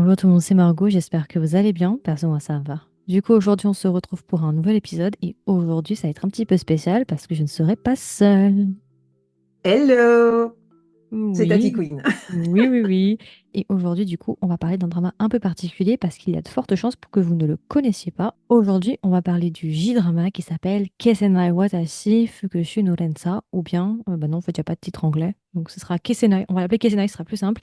Bonjour tout le monde, c'est Margot, j'espère que vous allez bien. Perso, moi ça va. Du coup, aujourd'hui, on se retrouve pour un nouvel épisode et aujourd'hui, ça va être un petit peu spécial parce que je ne serai pas seule. Hello, c'est Tati Oui, Queen. oui, oui, oui. Et aujourd'hui, du coup, on va parler d'un drama un peu particulier parce qu'il y a de fortes chances pour que vous ne le connaissiez pas. Aujourd'hui, on va parler du J-drama qui s'appelle Kesenai Watashi Fukushu no Rensa ou bien, bah non, en fait, il n'y a pas de titre anglais, donc ce sera Kesenai. On va l'appeler Kesenai, ce sera plus simple.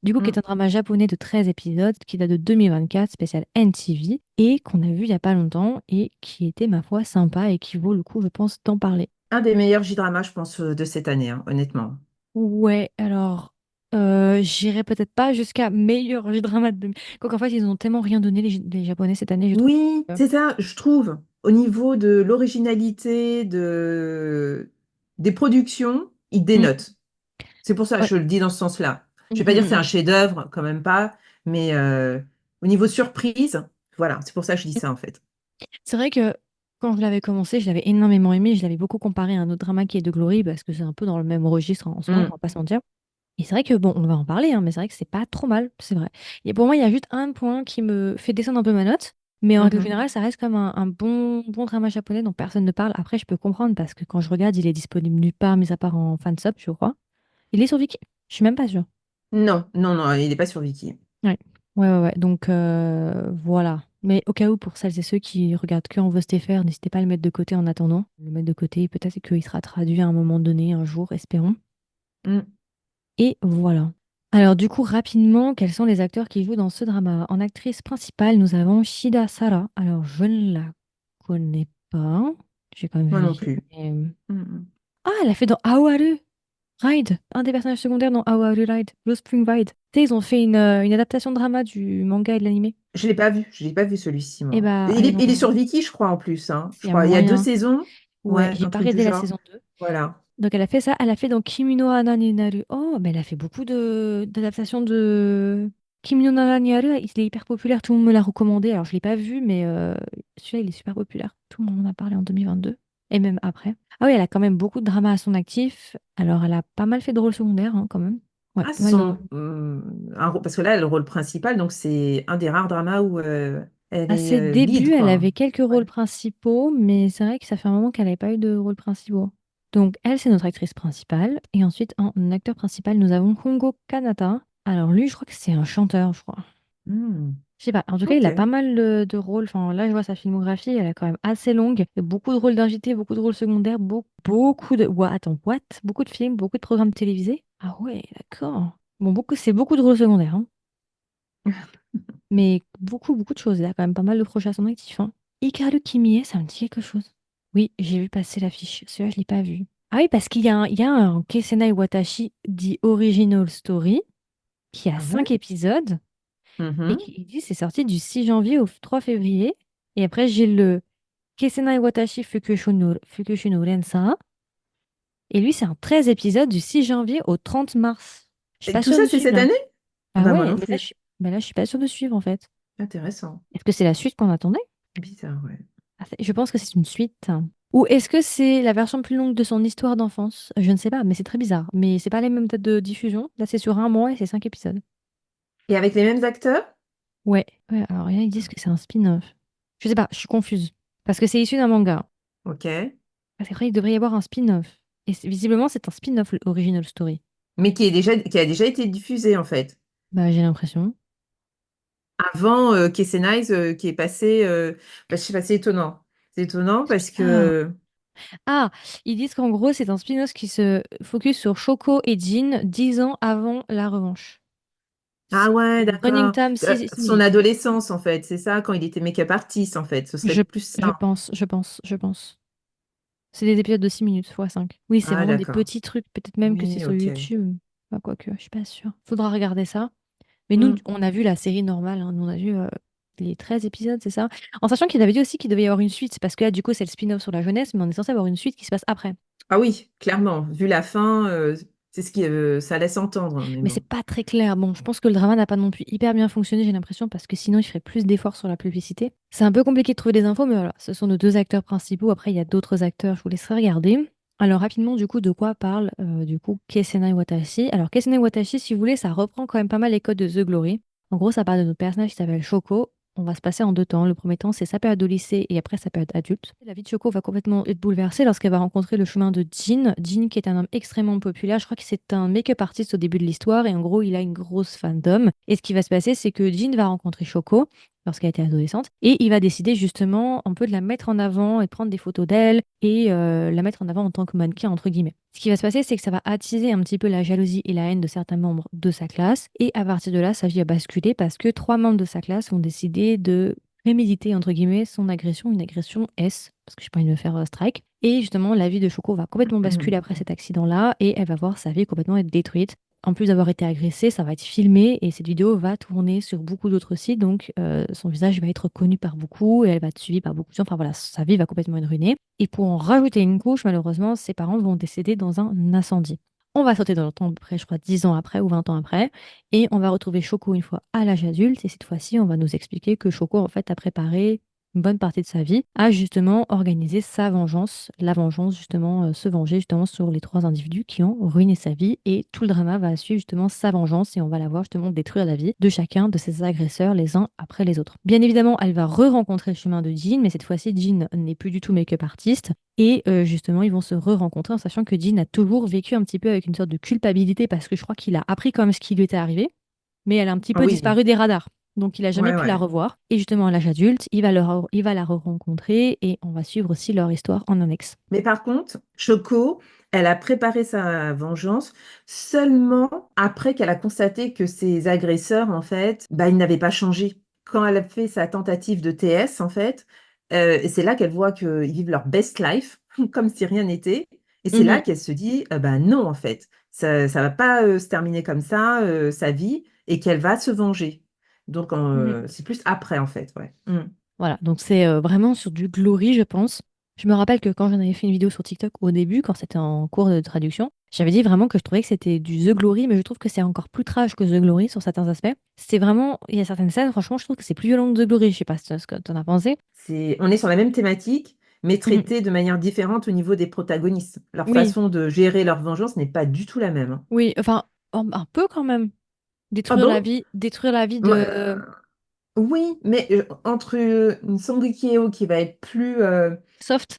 Du coup, qui est Mm. un drama japonais de 13 épisodes qui date de 2024, spécial NTV, et qu'on a vu il y a pas longtemps et qui était, ma foi, sympa et qui vaut le coup, je pense, d'en parler. Un des meilleurs J-dramas, je pense, de cette année, hein, honnêtement. Ouais, alors, j'irai peut-être pas jusqu'à meilleur drama de... Quoique, en fait, ils ont tellement rien donné, les Japonais, cette année, je trouve. Oui, c'est ça, je trouve, au niveau de l'originalité des productions, il Mm, dénote. C'est pour ça que ouais. je le dis dans ce sens-là. Mm, Je vais pas dire que c'est mm, un chef-d'œuvre, quand même pas, mais au niveau surprise, voilà, c'est pour ça que je dis mm. ça, en fait. C'est vrai que quand je l'avais commencé, je l'avais énormément aimé. Je l'avais beaucoup comparé à un autre drama qui est de Glory parce que c'est un peu dans le même registre en soi, on Mm, va pas se mentir. Et c'est vrai que, bon, on va en parler, hein, mais c'est vrai que c'est pas trop mal, c'est vrai. Et pour moi, il y a juste un point qui me fait descendre un peu ma note, mais en règle mhm. générale, ça reste comme un bon drama japonais dont personne ne parle. Après, je peux comprendre parce que quand je regarde, il est disponible nulle part, mis à part en fansub, je crois. Il est sur Viki. Je suis même pas sûre. Non, non, non, il n'est pas sur Viki. Ouais, ouais, ouais, ouais. Donc, voilà. Mais au cas où, pour celles et ceux qui regardent que en VOSTFR, n'hésitez pas à le mettre de côté en attendant. Le mettre de côté, peut-être qu'il sera traduit à un moment donné, un jour, espérons. Mm. Et voilà. Alors du coup, rapidement, quels sont les acteurs qui jouent dans ce drama? En actrice principale, nous avons Shida Sara. Alors je ne la connais pas. J'ai quand même Moi non vérifié. plus. Mais... Mm, Ah, elle a fait dans Aoharu Ride, un des personnages secondaires dans Aoharu Ride, Blue Spring Ride. Tu sais, ils ont fait une adaptation de drama du manga et de l'animé. Je l'ai pas vu celui-ci, Et moi. bah, Il est sur Viki, je crois, en plus, hein. Je il y a crois, il y a deux moyen. saisons. Ouais, Ouais, j'ai un pas truc du regardé la genre. saison 2. Voilà. Donc elle a fait ça, elle a fait dans Kimi no Ana ni Naru. Oh, mais elle a fait beaucoup de d'adaptations de Kimi no Ana ni Naru, il est hyper populaire, tout le monde me l'a recommandé. Alors je l'ai pas vu, mais celui-là il est super populaire. Tout le monde en a parlé en 2022 et même après. Ah oui, elle a quand même beaucoup de drama à son actif. Alors elle a pas mal fait de rôles secondaires hein, quand même. Ouais, Ah, pas mal de rôles. parce que là, le rôle principal, donc c'est un des rares dramas où elle À est ses lead, débuts, elle quoi. avait quelques Ouais. rôles principaux, mais c'est vrai que ça fait un moment qu'elle n'avait pas eu de rôles principaux. Donc, elle, c'est notre actrice principale. Et ensuite, en acteur principal, nous avons Hongo Kanata. Alors, lui, je crois que c'est un chanteur, je crois. Hmm. Je sais pas. En tout cas, il a Ok. pas mal de rôles. Enfin, là, je vois sa filmographie, elle est quand même assez longue. Il y a beaucoup de rôles d'invités, beaucoup de rôles secondaires, beaucoup de. Ouah, attends, what? Beaucoup de films, beaucoup de programmes télévisés. Ah ouais, d'accord. Bon, c'est beaucoup de rôles secondaires, hein. Mais beaucoup de choses. Il a quand même pas mal de projets à son actif, hein. Hikaru Kimie, ça me dit quelque chose. Oui, j'ai vu passer l'affiche. Celui-là, je l'ai pas vu. Ah oui, parce il y a un Kesenai Watashi The Original Story qui a Ah ouais? 5 épisodes et Mhm. qui il dit c'est sorti du 6 janvier au 3 février. Et après, j'ai le Kesenai Watashi Fukushu no Rensa. Et lui, c'est un 13 épisodes du 6 janvier au 30 mars. Je suis Et pas tout sûre ça, de c'est suivre cette là. année? Ah Ah bah moi ouais, non plus. mais là, je suis pas sûre de suivre en fait. Intéressant. Est-ce que c'est la suite qu'on attendait? Bizarre, ouais. Ah, je pense que c'est une suite. Ou est-ce que c'est la version plus longue de son histoire d'enfance? Je ne sais pas, mais c'est très bizarre. Mais c'est pas les mêmes dates de diffusion. Là, c'est sur un mois et c'est 5 épisodes. Et avec les mêmes acteurs? Ouais. Ouais, alors, ils disent que c'est un spin-off. Je sais pas, je suis confuse. Parce que c'est issu d'un manga. Ok. Parce qu'après, il devrait y avoir un spin-off. Et visiblement, c'est un spin-off, l'original story. Mais qui a déjà été diffusé, en fait. Bah, j'ai l'impression. Avant Casey Nice, qui est passé. Bah, je sais pas, c'est étonnant. C'est étonnant parce Ah, que. ah, ils disent qu'en gros, c'est un spin-off qui se focus sur Shoko et Jin 10 ans avant la revanche. Ah ouais, C'est Running d'accord. Time Son Simile. adolescence, en fait, c'est ça, quand il était make-up artiste, en fait. Ce serait Je, plus ça. je pense. C'est des épisodes de 6 minutes fois 5. Oui, c'est Ah, vraiment des d'accord. petits trucs. Peut-être même que c'est Oui, sur ok. YouTube. Bah, quoique, je suis pas sûre. Faudra regarder ça. Mais nous, Hmm. on a vu la série normale, hein. Nous, on a vu les 13 épisodes, c'est ça? En sachant qu'il avait dit aussi qu'il devait y avoir une suite. C'est parce que là, du coup, c'est le spin-off sur la jeunesse, mais on est censé avoir une suite qui se passe après. Ah oui, clairement. Vu la fin, c'est ce qui ça laisse entendre, mais Mais c'est bon. pas très clair. Bon, je pense que le drama n'a pas non plus hyper bien fonctionné, j'ai l'impression, parce que sinon, il ferait plus d'efforts sur la publicité. C'est un peu compliqué de trouver des infos, mais voilà, ce sont nos deux acteurs principaux. Après, il y a d'autres acteurs, je vous laisserai regarder. Alors, rapidement, du coup, de quoi parle, du coup, Kesenai Watashi? Alors, Kesenai Watashi, si vous voulez, ça reprend quand même pas mal les codes de The Glory. En gros, ça parle de notre personnage qui s'appelle Shoko. On va se passer en deux temps. Le premier temps, c'est sa période de lycée et après sa période adulte. La vie de Shoko va complètement être bouleversée lorsqu'elle va rencontrer le chemin de Jin. Jin, qui est un homme extrêmement populaire. Je crois que c'est un make-up artiste au début de l'histoire et en gros, il a une grosse fandom. Et ce qui va se passer, c'est que Jin va rencontrer Shoko lorsqu'elle était adolescente et il va décider justement un peu de la mettre en avant et de prendre des photos d'elle et la mettre en avant en tant que mannequin, entre guillemets. Ce qui va se passer, c'est que ça va attiser un petit peu la jalousie et la haine de certains membres de sa classe. Et à partir de là, sa vie a basculé parce que trois membres de sa classe ont décidé de préméditer, entre guillemets, son agression, une agression S, parce que je n'ai pas envie de me faire strike. Et justement, la vie de Choco va complètement basculer après cet accident-là et elle va voir sa vie complètement être détruite. En plus d'avoir été agressée, ça va être filmé et cette vidéo va tourner sur beaucoup d'autres sites. Donc, son visage va être connu par beaucoup et elle va être suivie par beaucoup de gens. Enfin voilà, sa vie va complètement être ruinée. Et pour en rajouter une couche, malheureusement, ses parents vont décéder dans un incendie. On va sauter dans le temps, à peu près, je crois, 10 ans après ou 20 ans après, et on va retrouver Choco une fois à l'âge adulte, et cette fois-ci, on va nous expliquer que Choco, en fait, a préparé une bonne partie de sa vie à justement organiser sa vengeance, la vengeance, justement, se venger justement sur les trois individus qui ont ruiné sa vie, et tout le drama va suivre justement sa vengeance, et on va la voir justement détruire la vie de chacun de ses agresseurs les uns après les autres. Bien évidemment, elle va re-rencontrer le chemin de Jean, mais cette fois-ci, Jean n'est plus du tout make-up artiste, et justement, ils vont se re-rencontrer en sachant que Jean a toujours vécu un petit peu avec une sorte de culpabilité parce que je crois qu'il a appris quand même ce qui lui était arrivé, mais elle a un petit Ah peu oui, disparu des radars. Donc, il a jamais ouais, pu la ouais. revoir. Et justement, à l'âge adulte, il va la re-rencontrer et on va suivre aussi leur histoire en annexe. Mais par contre, Choco, elle a préparé sa vengeance seulement après qu'elle a constaté que ses agresseurs, en fait, bah, ils n'avaient pas changé. Quand elle a fait sa tentative de TS, en fait, et c'est là qu'elle voit qu'ils vivent leur best life, comme si rien n'était. Et c'est là Mhm, qu'elle se dit, bah non, en fait, ça ne va pas se terminer comme ça, sa vie, et qu'elle va se venger. Donc, mhm. c'est plus après, en fait, ouais. Mm. Voilà, donc c'est vraiment sur du glory, je pense. Je me rappelle que quand j'en avais fait une vidéo sur TikTok au début, quand c'était en cours de traduction, j'avais dit vraiment que je trouvais que c'était du The Glory, mais je trouve que c'est encore plus trash que The Glory sur certains aspects. C'est vraiment, il y a certaines scènes, franchement, je trouve que c'est plus violent que The Glory. Je sais pas ce que t'en as pensé. On est sur la même thématique, mais Mhm. traitée de manière différente au niveau des protagonistes. Leur Oui, façon de gérer leur vengeance n'est pas du tout la même, hein. oui, enfin, un peu quand même. Ah bon? Détruire la vie Moi, de oui, mais entre une Sangrikiao qui va être plus Soft.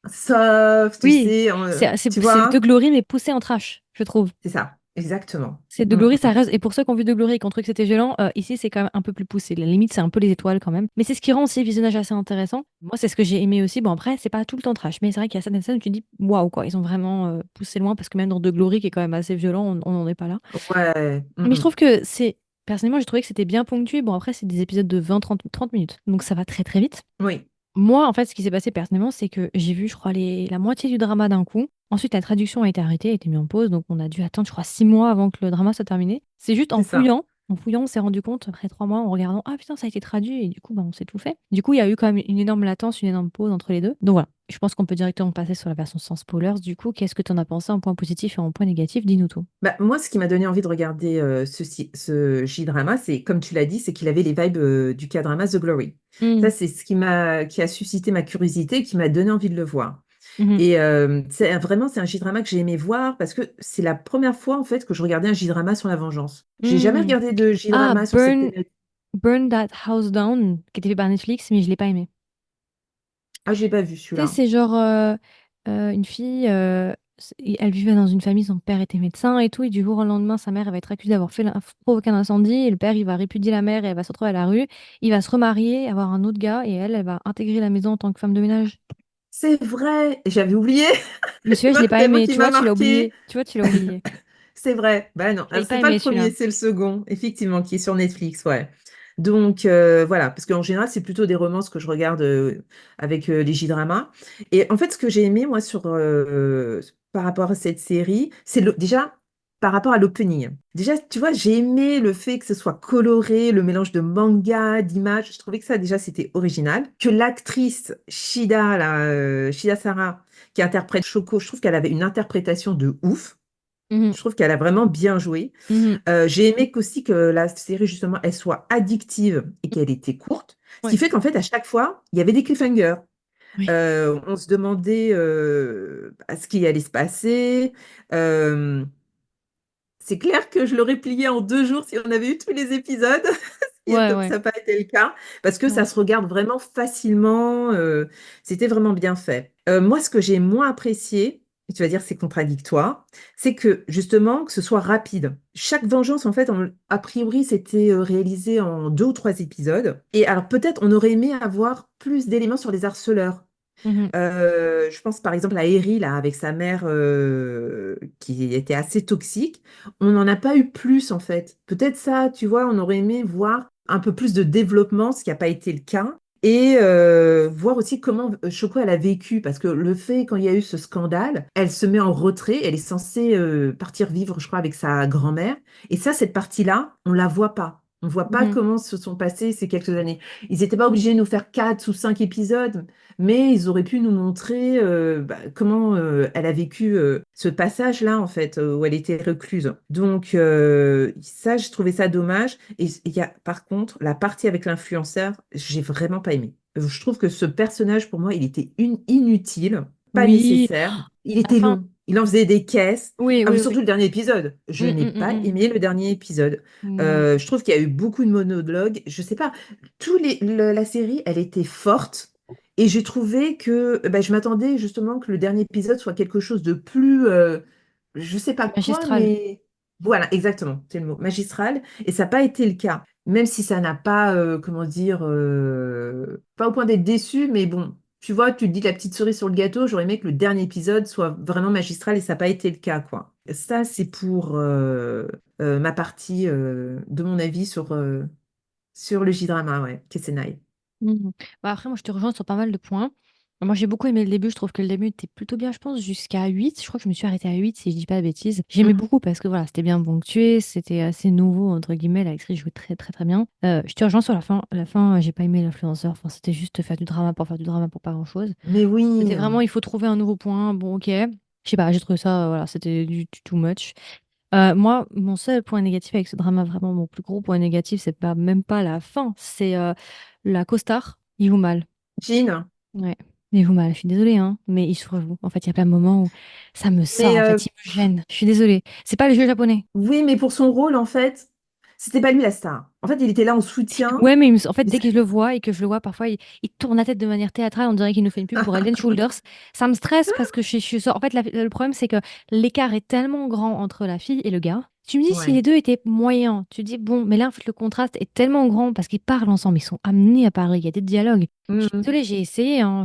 soft, tu Oui, sais, tu vois, c'est The hein. Glory, mais poussé en trash, je trouve. C'est ça, exactement. C'est de Mm, Glory, ça mm. reste. Et pour ceux qui ont vu de Glory et qui ont trouvé que c'était violent, ici c'est quand même un peu plus poussé. La limite, c'est un peu les étoiles quand même. Mais c'est ce qui rend aussi le visionnage assez intéressant. Moi, c'est ce que j'ai aimé aussi. Bon, après, c'est pas tout le temps trash, mais c'est vrai qu'il y a certaines scènes où tu te dis waouh, quoi. Ils ont vraiment poussé loin parce que même dans De Glory, qui est quand même assez violent, on n'en est pas là. Ouais, Mais je trouve que c'est. Personnellement, j'ai trouvé que c'était bien ponctué. Bon, après, c'est des épisodes de 20, 30 minutes. Donc ça va très très vite. oui, Moi, en fait, ce qui s'est passé personnellement, c'est que j'ai vu, je crois, la moitié du drama d'un coup. Ensuite, la traduction a été arrêtée, a été mise en pause. Donc, on a dû attendre, je crois, 6 mois avant que le drama soit terminé. C'est juste c'est ça. en fouillant, on s'est rendu compte, après 3 mois, en regardant, ah putain, ça a été traduit. Et du coup, bah, on s'est tout fait. Du coup, il y a eu quand même une énorme latence, une énorme pause entre les deux. Donc voilà, je pense qu'on peut directement passer sur la version sans spoilers. Du coup, qu'est-ce que tu en as pensé en point positif et en point négatif? Dis-nous tout. Bah, moi, ce qui m'a donné envie de regarder ce J-drama, c'est, comme tu l'as dit, c'est qu'il avait les vibes du K-drama The Glory. Hmm. Ça, c'est ce qui a suscité ma curiosité, qui m'a donné envie de le voir. Mhm. Et c'est un J-drama que j'ai aimé voir parce que c'est la première fois, en fait, que je regardais un J-drama sur la vengeance. J'ai jamais Hmm. regardé de Ah, J-drama sur cette thématique. Burn That House Down, qui était fait par Netflix, mais je l'ai pas aimé. Ah, j'ai pas vu Tu sais, celui-là. c'est genre une fille, elle vivait dans une famille, son père était médecin et tout, et du jour au lendemain, sa mère elle va être accusée d'avoir provoqué un incendie, et le père il va répudier la mère et elle va se retrouver à la rue, il va se remarier, avoir un autre gars, et elle va intégrer la maison en tant que femme de ménage. C'est vrai, j'avais oublié, Mais celui-là, je l'ai pas tellement aimé, qu'il tu m'a vois, tu l'as marqué. oublié, tu vois, tu l'as oublié. C'est vrai. Bah non, Je l'ai pas c'est pas le aimé premier, celui-là. c'est le second, effectivement, qui est sur Netflix, ouais. Donc voilà, parce qu'en général, c'est plutôt des romances que je regarde avec les J-dramas. Et en fait, ce que j'ai aimé, moi, par rapport à cette série, déjà par rapport à l'opening. Déjà, tu vois, j'ai aimé le fait que ce soit coloré, le mélange de manga, d'images. Je trouvais que ça, déjà, c'était original. Que l'actrice Shida, là, Shida Sarah, qui interprète Shoko, je trouve qu'elle avait une interprétation de ouf. Mhm, Je trouve qu'elle a vraiment bien joué. mhm. J'ai aimé qu'aussi que la série, justement, elle soit addictive et qu'elle était courte. Ce qui Ouais. fait qu'en fait, à chaque fois, il y avait des cliffhangers. Oui. On se demandait ce qui allait se passer. Euh, c'est clair que je l'aurais plié en 2 jours si on avait eu tous les épisodes. Et Ouais, donc, ouais. ça n'a pas été le cas parce que ça Ouais. se regarde vraiment facilement. C'était vraiment bien fait. Moi, ce que j'ai moins apprécié, et tu vas dire c'est contradictoire, c'est que justement, que ce soit rapide. Chaque vengeance, en fait, a priori, c'était réalisé en 2 ou 3 épisodes. Et alors, peut-être, on aurait aimé avoir plus d'éléments sur les harceleurs. Mhm. Je pense par exemple à Eri, là, avec sa mère qui était assez toxique. On n'en a pas eu plus, en fait. Peut-être ça, tu vois, on aurait aimé voir un peu plus de développement, ce qui n'a pas été le cas. Et voir aussi comment Choco elle a vécu, parce que le fait, quand il y a eu ce scandale, elle se met en retrait, elle est censée partir vivre, je crois, avec sa grand-mère. Et ça, cette partie-là, on la voit pas. On voit pas Mhm. comment se sont passées ces quelques années. Ils n'étaient pas obligés de nous faire 4 ou 5 épisodes, mais ils auraient pu nous montrer comment elle a vécu ce passage-là, en fait, où elle était recluse. Donc, ça, j'ai trouvé ça dommage. Et il y a, par contre, la partie avec l'influenceur, j'ai vraiment pas aimé. Je trouve que ce personnage, pour moi, il était inutile, pas Oui, nécessaire. Il à la était fin. long. Il en faisait des caisses. Oui, Ah, mais oui, surtout oui. le dernier épisode. Je n'ai pas Mm. aimé le dernier épisode. Non. Je trouve qu'il y a eu beaucoup de monologues. Je sais pas, la série, elle était forte. Et j'ai trouvé que je m'attendais justement que le dernier épisode soit quelque chose de plus, je sais pas quoi, Magistral. mais voilà, exactement, c'est le mot, magistral. Et ça n'a pas été le cas. Même si ça n'a pas, comment dire, pas au point d'être déçu, mais bon, tu vois, tu te dis la petite cerise sur le gâteau, j'aurais aimé que le dernier épisode soit vraiment magistral et ça n'a pas été le cas, quoi. Ça, c'est pour ma partie de mon avis sur le J-drama, ouais, Kessenai. Mhm. Bah après, moi, je te rejoins sur pas mal de points. Moi, j'ai beaucoup aimé le début. Je trouve que le début était plutôt bien, je pense, jusqu'à 8. Je crois que je me suis arrêtée à 8, si je dis pas de bêtises. J'aimais Mhm. beaucoup parce que voilà, c'était bien ponctué, c'était assez nouveau, entre guillemets. L'actrice jouait très, très, très bien. Je te rejoins sur la fin. La fin, j'ai pas aimé l'influenceur. Enfin, c'était juste faire du drama pour pas grand-chose. Mais C'était oui. vraiment, il faut trouver un nouveau point. Bon, ok. Je sais pas, j'ai trouvé ça, voilà, c'était du too much. Moi, mon seul point négatif avec ce drama, vraiment mon plus gros point négatif, c'est pas même pas la fin, c'est la costard. Il joue mal. Jean. Ouais. Il joue mal. Je suis désolée, hein, mais il souffre vous. En fait, il y a plein de moments où ça me sort. Mais En fait, il me gêne. Je suis désolée. C'est pas le jeu japonais. oui, mais pour son rôle, en fait, c'était pas lui la star. En fait, il était là en soutien. Ouais, mais en fait, Mais dès que je le vois et que je le vois, parfois, il tourne la tête de manière théâtrale. On dirait qu'il nous fait une pub pour Head Shoulders. Ça me stresse parce que en fait, le problème, c'est que l'écart est tellement grand entre la fille et le gars. Tu me dis si les Ouais. deux étaient moyens. Tu dis, bon, mais là, en fait, le contraste est tellement grand parce qu'ils parlent ensemble. Ils sont amenés à parler. Il y a des dialogues. Je suis Mhm. désolée, j'ai essayé. Hein,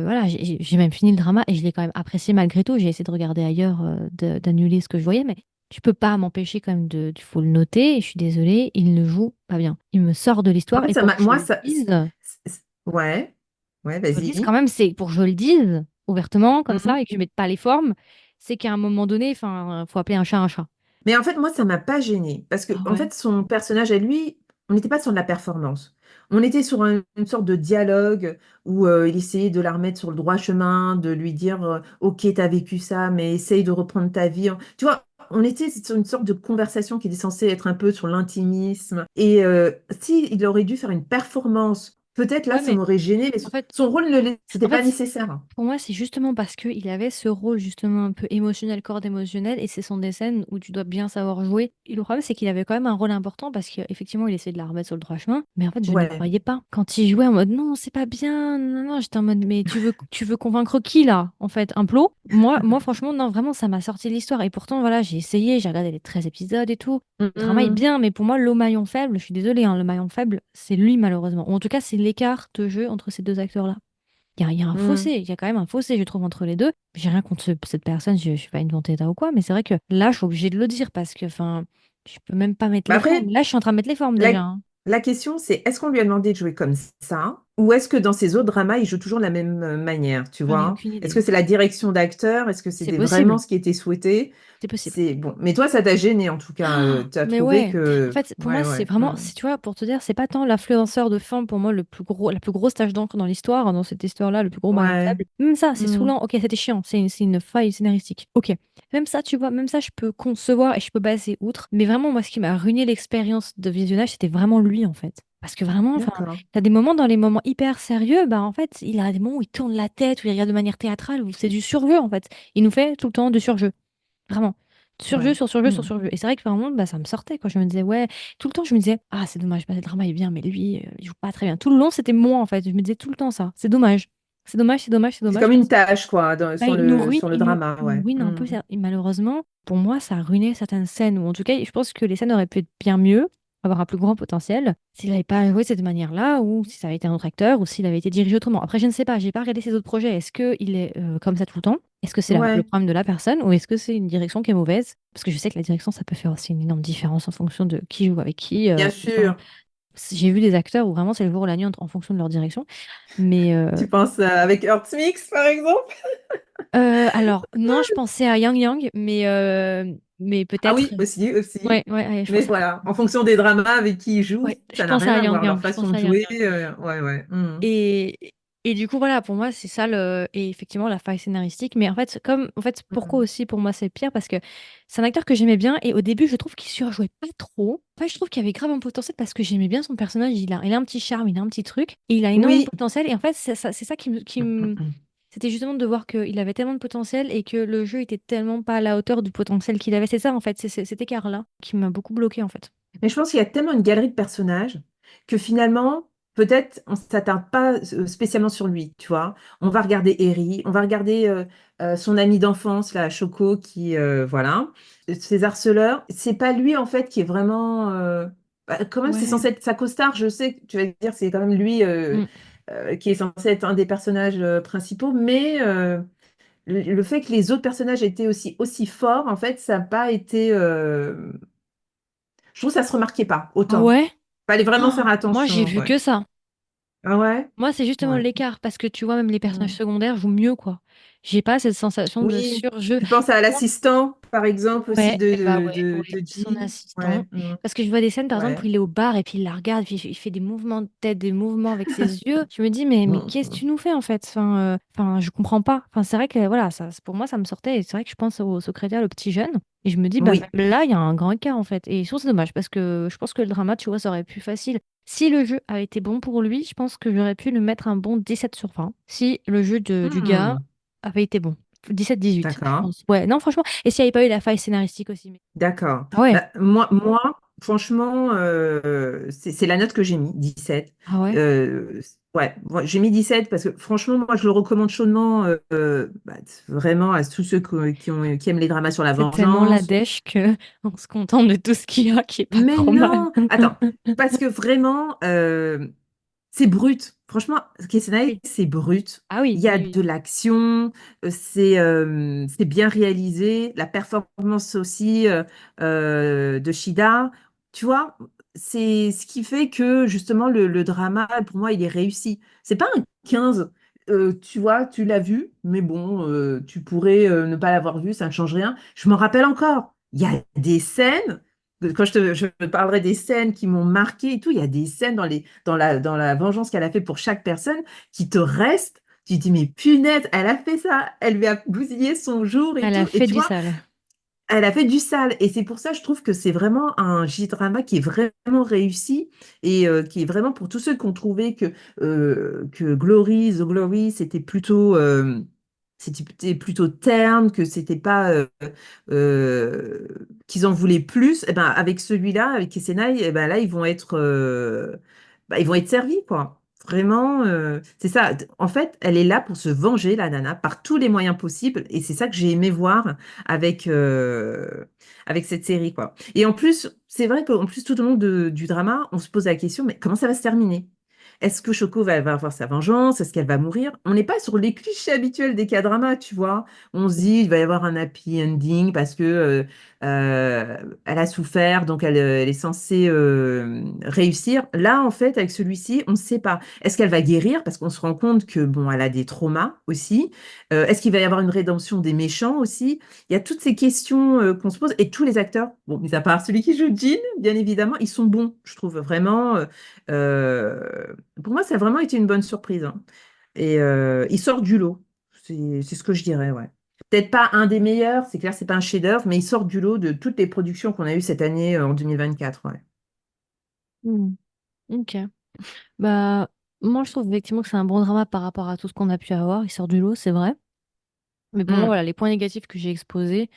voilà, j'ai même fini le drama et je l'ai quand même apprécié malgré tout. J'ai essayé de regarder ailleurs, d'annuler ce que je voyais, mais tu peux pas m'empêcher quand même il faut le noter. Et je suis désolée, il ne joue pas bien. Il me sort de En l'histoire fait, et pour que je moi, le dise, ouais. Ouais, je le dise vas-y. quand même, c'est pour que je le dise ouvertement comme Mhm. ça et que je mette pas les formes, c'est qu'à un moment donné, enfin, faut appeler un chat un chat. Mais en fait, moi, ça m'a pas gênée. Parce que, Ah en ouais. fait, son personnage à lui, on n'était pas sur de la performance. On était sur une sorte de dialogue où il essayait de la remettre sur le droit chemin, de lui dire Ok, t'as vécu ça, mais essaye de reprendre ta vie. Tu vois, on était sur une sorte de conversation qui était censée être un peu sur l'intimisme. Et si il aurait dû faire une performance, peut-être là, Ouais, ça mais m'aurait gêné, mais en fait, son rôle, c'était en pas fait, nécessaire. pour moi, c'est justement parce qu'il avait ce rôle justement un peu émotionnel, corde émotionnel, et ce sont des scènes où tu dois bien savoir jouer. Et le problème, c'est qu'il avait quand même un rôle important parce qu'effectivement, il essayait de la remettre sur le droit chemin, mais en fait, je ne le Ouais. croyais pas. Quand il jouait en mode non, c'est pas bien, non, non, j'étais en mode mais tu veux convaincre qui là, en fait, un plot? Moi, franchement, non, vraiment, ça m'a sorti de l'histoire. Et pourtant, voilà, j'ai essayé, j'ai regardé les 13 épisodes et tout. Le drama est Mhm. bien, mais pour moi, le maillon faible, je suis désolée, hein, le maillon faible, c'est lui malheureusement. Ou en tout cas, c'est l'écart de jeu entre ces deux acteurs-là. Il y a un fossé, Mhm. il y a quand même un fossé, je trouve, entre les deux. J'ai rien contre cette personne, je suis pas une vendetta ou quoi, mais c'est vrai que là, je suis obligée de le dire parce que, enfin, je peux même pas mettre Bah les formes. après, Là, je suis en train de mettre les formes La, déjà. Hein. la question, c'est est-ce qu'on lui a demandé de jouer comme ça ou est-ce que dans ses autres dramas, il joue toujours de la même manière, tu J'en ai vois? aucune Est-ce que idée. c'est la direction d'acteur? Est-ce que C'est c'était vraiment possible, ce qui était souhaité? c'est possible. C'est bon. Mais toi, ça t'a gêné en tout cas. Ah, Tu as mais trouvé ouais, en que. fait, pour moi, Ouais, c'est ouais. vraiment, tu vois, pour te dire, c'est pas tant l'influenceur de fin, pour moi, la plus grosse tache d'encre dans l'histoire, hein, dans cette histoire-là, le plus gros maillon Ouais. faible. Même ça, c'est Hmm. saoulant, ok, c'était chiant, c'est une faille scénaristique. Ok, même ça, tu vois, même ça, je peux concevoir et je peux passer outre. Mais vraiment, moi, ce qui m'a ruiné l'expérience de visionnage, c'était vraiment lui, en fait. Parce que vraiment, enfin, D'accord. t'as des moments dans les moments hyper sérieux, bah en fait, il a des moments où il tourne la tête, où il regarde de manière théâtrale, où c'est du surjeu, en fait. Il nous fait tout le temps du surjeu. Vraiment. Surjeu Ouais. sur surjeu sur Hmm. surjeu. Et c'est vrai que par moments, bah, ça me sortait, quoi. Je me disais, ouais, tout le temps, je me disais, ah, c'est dommage, bah, le drama est bien, mais lui, il joue pas très bien. Tout le long, c'était moi, en fait. Je me disais tout le temps ça. C'est dommage. C'est dommage, c'est dommage, c'est C'est dommage comme une parce que tâche, quoi, bah, sur le drama, il nous ouais. ruine un peu. Hmm. Et malheureusement, pour moi, ça a ruiné certaines scènes, ou en tout cas, je pense que les scènes auraient pu être bien mieux, avoir un plus grand potentiel, s'il n'avait pas joué de cette manière-là, ou si ça avait été un autre acteur, ou s'il avait été dirigé autrement. Après, je ne sais pas, j'ai pas regardé ses autres projets. Est-ce qu'il est comme ça tout le temps? Est-ce que c'est le Ouais, problème de la personne, ou est-ce que c'est une direction qui est mauvaise? Parce que je sais que la direction, ça peut faire aussi une énorme différence en fonction de qui joue avec qui. bien Enfin, sûr. j'ai vu des acteurs où vraiment c'est le jour ou la nuit en fonction de leur direction. Mais Tu penses avec Earth Mix, par exemple? alors, non, je pensais à Yang Yang, mais Ah peut-être. oui, aussi, aussi. Ouais, ouais, ouais, je Mais pensais voilà, en fonction des dramas avec qui ils jouent, ouais, je ça n'a pensais rien à à Yang voir. Leur Yang, je façon pensais de à Yang jouer, Yang. ouais, ouais. Mhm. Et, et du coup, voilà, pour moi, c'est ça et effectivement la faille scénaristique. Mais en fait, pourquoi Mhm. aussi pour moi c'est pire? Parce que c'est un acteur que j'aimais bien et au début, je trouve qu'il surjouait pas trop. En fait, je trouve qu'il avait grave un potentiel parce que j'aimais bien son personnage. Il a un petit charme, il a un petit truc et il a énormément de Oui. potentiel. Et en fait, c'est ça c'était justement de voir qu'il avait tellement de potentiel et que le jeu était tellement pas à la hauteur du potentiel qu'il avait. C'est ça, en fait, c'est cet écart-là qui m'a beaucoup bloqué, en fait. Mais je pense qu'il y a tellement une galerie de personnages que finalement, peut-être, on ne s'attarde pas spécialement sur lui, tu vois. On va regarder Eri, on va regarder son ami d'enfance, là, Choco, qui, voilà, ses harceleurs. C'est pas lui, en fait, qui est vraiment... quand même, c'est Ouais. censé être sa costard, je sais que tu vas dire, c'est quand même lui Mm. qui est censé être un des personnages principaux, mais le fait que les autres personnages étaient aussi forts, en fait, ça n'a pas été... je trouve que ça se remarquait pas Ah autant. ouais? Fallait vraiment Oh, faire moi, j'ai attention, vu ouais. que ça. Ah ouais? Moi, c'est justement Ouais. l'écart, parce que tu vois, même les personnages Mm. secondaires jouent mieux, quoi. J'ai pas cette sensation de Oui. surjeu. Tu penses à l'assistant, par exemple, aussi Ouais, et bah ouais, ouais, de son Jean? assistant. Ouais. Mm. Parce que je vois des scènes, par exemple, où Ouais. il est au bar et puis il la regarde, puis il fait des mouvements de tête, des mouvements avec ses yeux. Je me dis, mais Mm. qu'est-ce que tu nous fais, en fait? Enfin, je comprends pas. Enfin, c'est vrai que, voilà, ça, pour moi, ça me sortait. Et c'est vrai que je pense au secrétaire, le petit jeune. Et je me dis, bah, Oui. même là, il y a un grand écart, en fait. Et je trouve que c'est dommage, parce que je pense que le drama, tu vois, ça aurait pu facile. Si le jeu avait été bon pour lui, je pense que j'aurais pu lui mettre un bon 17/20. Si le jeu du gars Mm. avait été bon. 17-18, je D'accord. pense. Ouais, non, franchement. Et s'il n'y avait pas eu la faille scénaristique aussi. D'accord. Ah ouais. Bah, franchement, c'est la note que j'ai mis, 17. Ah ouais. Euh, ouais, j'ai mis 17 parce que franchement, moi, je le recommande chaudement bah, vraiment à tous ceux qui aiment les dramas sur la C'est tellement la vengeance. dèche que on se contente de tout ce qu'il y a qui est pas Mais trop mal. non, attends, parce que vraiment, c'est brut. Franchement, Kessenai, Oui. c'est brut. Ah Il oui, y a oui, oui. de l'action, c'est bien réalisé. La performance aussi de Shida, tu vois, c'est ce qui fait que justement le drama, pour moi, il est réussi. C'est pas un 15, tu vois, tu l'as vu, mais bon, tu pourrais ne pas l'avoir vu, ça ne change rien. Je m'en rappelle encore. Il y a des scènes. Quand je te parlerai des scènes qui m'ont marqué et tout, il y a des scènes dans la vengeance qu'elle a fait pour chaque personne qui te restent. Tu te dis, mais punaise, elle a fait ça, elle lui a bousillé son jour et Elle a tout. Et fait tu du vois, sale. elle a fait du sale. Et c'est pour ça, je trouve que c'est vraiment un J-drama qui est vraiment réussi et qui est vraiment pour tous ceux qui ont trouvé que Glory, The Glory, c'était plutôt terne, que c'était pas qu'ils en voulaient plus. Et ben avec celui-là, avec Kessenai, et ben là ils vont être servis quoi. Vraiment, c'est ça. En fait, elle est là pour se venger, la nana, par tous les moyens possibles. Et c'est ça que j'ai aimé voir avec, avec cette série, quoi. Et en plus, c'est vrai qu'en plus, tout au long du drama, on se pose la question, mais comment ça va se terminer? Est-ce que Choco va avoir sa vengeance? Est-ce qu'elle va mourir? On n'est pas sur les clichés habituels des K-dramas, tu vois. On se dit, il va y avoir un happy ending parce que elle a souffert, donc elle est censée réussir. Là, en fait, avec celui-ci, on ne sait pas. Est-ce qu'elle va guérir? Parce qu'on se rend compte que, bon, elle a des traumas aussi. Est-ce qu'il va y avoir une rédemption des méchants aussi? Il y a toutes ces questions qu'on se pose et tous les acteurs, bon, mis à part celui qui joue Jean, bien évidemment, ils sont bons, je trouve vraiment. Pour moi, ça a vraiment été une bonne surprise, hein. Et il sort du lot, c'est ce que je dirais, ouais. Peut-être pas un des meilleurs, c'est clair, c'est pas un chef-d'œuvre, mais il sort du lot de toutes les productions qu'on a eues cette année en 2024, ouais. Hmm. Ok. Bah, moi, je trouve effectivement que c'est un bon drama par rapport à tout ce qu'on a pu avoir. Il sort du lot, c'est vrai. Mais pour moi, Hmm. voilà, les points négatifs que j'ai exposés,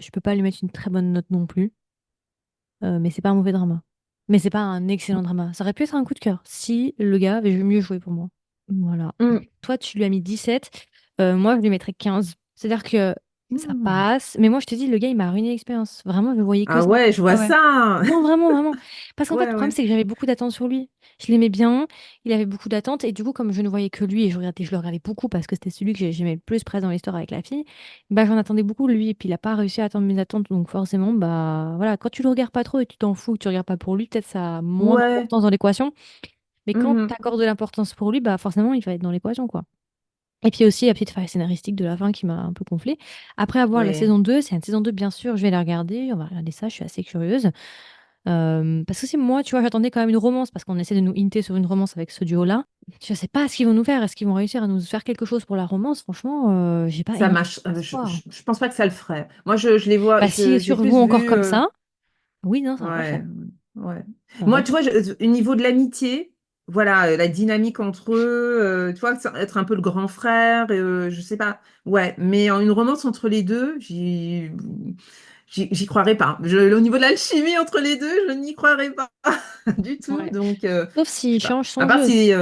je peux pas lui mettre une très bonne note non plus. Mais c'est pas un mauvais drama. Mais c'est pas un excellent drama. Ça aurait pu être un coup de cœur si le gars avait mieux joué pour moi. Voilà. Mm. Toi, tu lui as mis 17. Moi, je lui mettrais 15. C'est-à-dire que ça Mm. passe. Mais moi, je te dis, le gars, il m'a ruiné l'expérience. Vraiment, je ne voyais que Ah ça. ouais, je Ouais, vois ouais. ça. Non, vraiment, vraiment. Parce qu'en fait, le Ouais, problème, ouais. c'est que j'avais beaucoup d'attentes sur lui. Je l'aimais bien, il avait beaucoup d'attentes, et du coup, comme je ne voyais que lui, et je le regardais beaucoup parce que c'était celui que j'aimais le plus présent dans l'histoire avec la fille, bah j'en attendais beaucoup de lui, et puis il n'a pas réussi à attendre mes attentes, donc forcément, bah voilà, quand tu le regardes pas trop et tu t'en fous, que tu regardes pas pour lui, peut-être ça a moins Ouais. d'importance dans l'équation, mais quand tu Mhm. accordes de l'importance pour lui, bah forcément, il va être dans l'équation, quoi. Et puis aussi la petite faille scénaristique de la fin qui m'a un peu gonflé. Après avoir la Oui. saison 2, c'est une saison 2 bien sûr, je vais la regarder, on va regarder ça, je suis assez curieuse. Parce que si moi, tu vois, j'attendais quand même une romance, parce qu'on essaie de nous hinter sur une romance avec ce duo-là. Je sais pas ce qu'ils vont nous faire. Est-ce qu'ils vont réussir à nous faire quelque chose pour la romance? Franchement, j'ai pas Ça énormément marche. d'espoir. Je pense pas que ça le ferait. Moi, je les vois, Bah, si j'ai sur vous plus encore vu. comme ça, oui, non, ça va pas le faire. Ouais, ouais. Ça va pas Moi, le tu faire. vois, au niveau de l'amitié, voilà, la dynamique entre eux, tu vois, être un peu le grand frère, je sais pas. Ouais, mais en une romance entre les deux, j'y croirais pas. Au niveau de l'alchimie entre les deux, je n'y croirais pas du tout. Ouais. Donc, Sauf je s'il sais pas. change À son part jeu, si,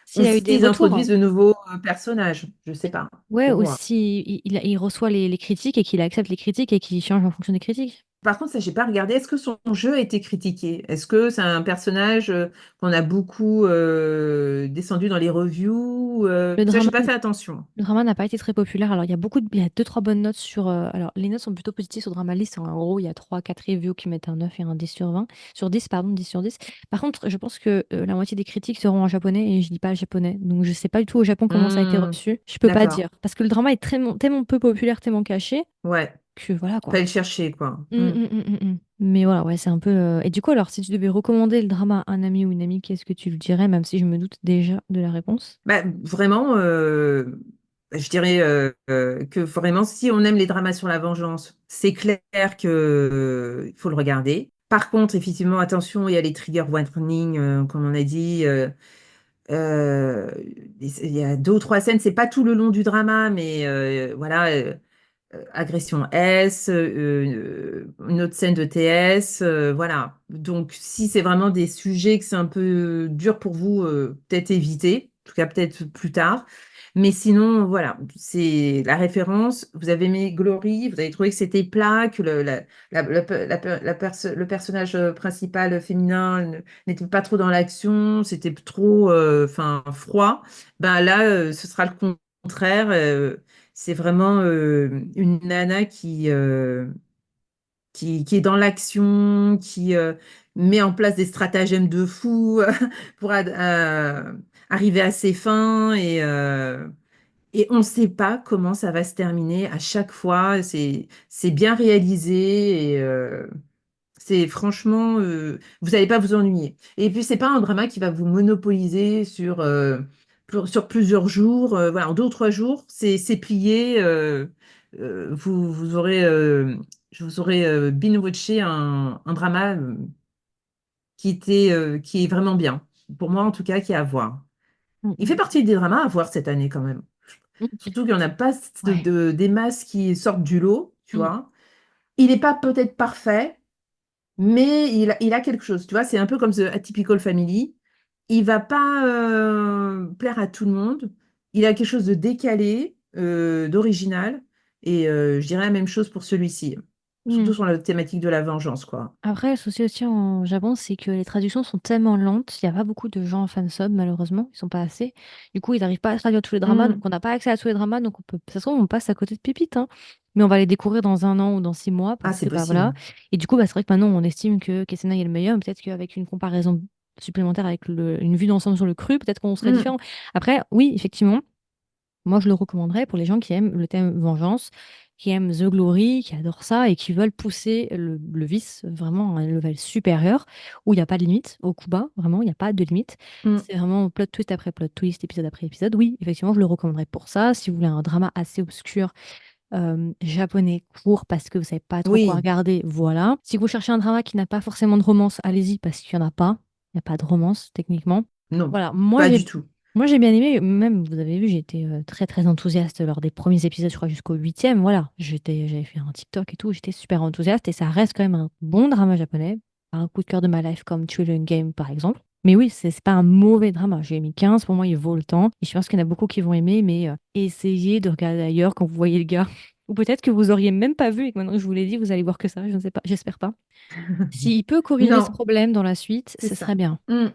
s'il a eu des s'ils retours. introduisent de nouveaux personnages, je sais pas. Ouais, Faut ou voir. s'il reçoit les critiques et qu'il accepte les critiques et qu'il change en fonction des critiques. Par contre, ça, j'ai pas regardé. Est-ce que son jeu a été critiqué? Est-ce que c'est un personnage qu'on a beaucoup descendu dans les reviews? Le Ça, drama j'ai pas fait attention. Le drama n'a pas été très populaire. Alors, il y a deux, trois bonnes notes sur. Alors, les notes sont plutôt positives sur Dramalyst. En gros, il y a trois, quatre reviews qui mettent un 9 et un 10 sur 20. Sur 10 pardon, 10 sur 10. Par contre, je pense que la moitié des critiques seront en japonais et je lis pas le japonais. Donc, je sais pas du tout au Japon comment ça a été Hmm, reçu. Je peux pas d'accord. dire. Parce que le drama est tellement peu populaire, tellement caché Ouais. que voilà quoi. Fallait le chercher, quoi. Mm, mm, mm, mm, mm. Mais voilà, ouais, c'est un peu. Et du coup, alors, si tu devais recommander le drama à un ami ou une amie, qu'est-ce que tu lui dirais, même si je me doute déjà de la réponse? Bah, vraiment, je dirais que vraiment, si on aime les dramas sur la vengeance, c'est clair que il faut le regarder. Par contre, effectivement, attention, il y a les trigger warnings, comme on a dit. Euh, il y a deux ou trois scènes, c'est pas tout le long du drama, mais voilà, agression S, une autre scène de TS, voilà. Donc, si c'est vraiment des sujets que c'est un peu dur pour vous, peut-être éviter, en tout cas peut-être plus tard. Mais sinon, voilà, c'est la référence. Vous avez aimé Glory, vous avez trouvé que c'était plat, que le personnage principal féminin n'était pas trop dans l'action, c'était trop enfin, froid. Ben là, ce sera le contraire. C'est vraiment une nana qui est dans l'action, qui met en place des stratagèmes de fou pour arriver à ses fins et on ne sait pas comment ça va se terminer à chaque fois. C'est bien réalisé et c'est franchement, vous n'allez pas vous ennuyer. Et puis, c'est pas un drama qui va vous monopoliser sur plusieurs jours. Voilà, en deux ou trois jours, c'est plié. Vous aurez, je vous aurais binge-watché un drama qui est vraiment bien. Pour moi, en tout cas, qui est à voir. Mm, Il fait mm, partie des dramas à voir cette année quand même. mm. Surtout qu'il n'y en a pas Ouais. des masses qui sortent du lot, tu Mm. vois. Il n'est pas peut-être parfait. Mais il a quelque chose, tu vois, c'est un peu comme The Atypical Family. Il va pas plaire à tout le monde. Il a quelque chose de décalé, d'original. Et je dirais la même chose pour celui-ci. Surtout Mm. sur la thématique de la vengeance, quoi. Après, le souci aussi en Japon, c'est que les traductions sont tellement lentes. Il n'y a pas beaucoup de gens fansub, malheureusement. Ils sont pas assez. Du coup, ils n'arrivent pas à traduire tous les dramas. Donc, Hmm. on n'a pas accès à tous les dramas. Donc, ça se trouve, on passe à côté de pépites, hein. Mais on va les découvrir dans un an ou dans 6 mois Ah, parce c'est que, bah voilà. possible. Et du coup, bah, c'est vrai que maintenant, on estime que Kesena est le meilleur. Mais peut-être qu'avec une comparaison supplémentaire avec une vue d'ensemble sur le cru, peut-être qu'on serait Hmm. différent. Après, oui, effectivement. Moi, je le recommanderais pour les gens qui aiment le thème vengeance, qui aiment The Glory, qui adorent ça et qui veulent pousser le vice vraiment à un level supérieur où il n'y a pas de limite, au coup bas, vraiment, il n'y a pas de limite. Hmm. C'est vraiment plot twist après plot twist, épisode après épisode. Oui, effectivement, je le recommanderais pour ça. Si vous voulez un drama assez obscur, japonais, court, parce que vous savez pas trop quoi Oui, regarder, voilà. Si vous cherchez un drama qui n'a pas forcément de romance, allez-y, parce qu'il n'y en a pas. Il n'y a pas de romance, techniquement. non, Voilà, moi, pas j'ai du tout. Moi, j'ai bien aimé, même, vous avez vu, j'étais très très enthousiaste lors des premiers épisodes, je crois jusqu'au huitième, voilà. J'avais fait un TikTok et tout, j'étais super enthousiaste et ça reste quand même un bon drama japonais. Pas un coup de cœur de ma life comme Children Game, par exemple. Mais oui, c'est pas un mauvais drama. J'ai mis 15, pour moi, il vaut le temps. Et je pense qu'il y en a beaucoup qui vont aimer, mais essayez de regarder ailleurs quand vous voyez le gars. Ou peut-être que vous auriez même pas vu et que maintenant que je vous l'ai dit, vous allez voir que ça, je ne sais pas, j'espère pas. S'il peut corriger ce Non, problème dans la suite, c'est ce ça. serait bien. Mm.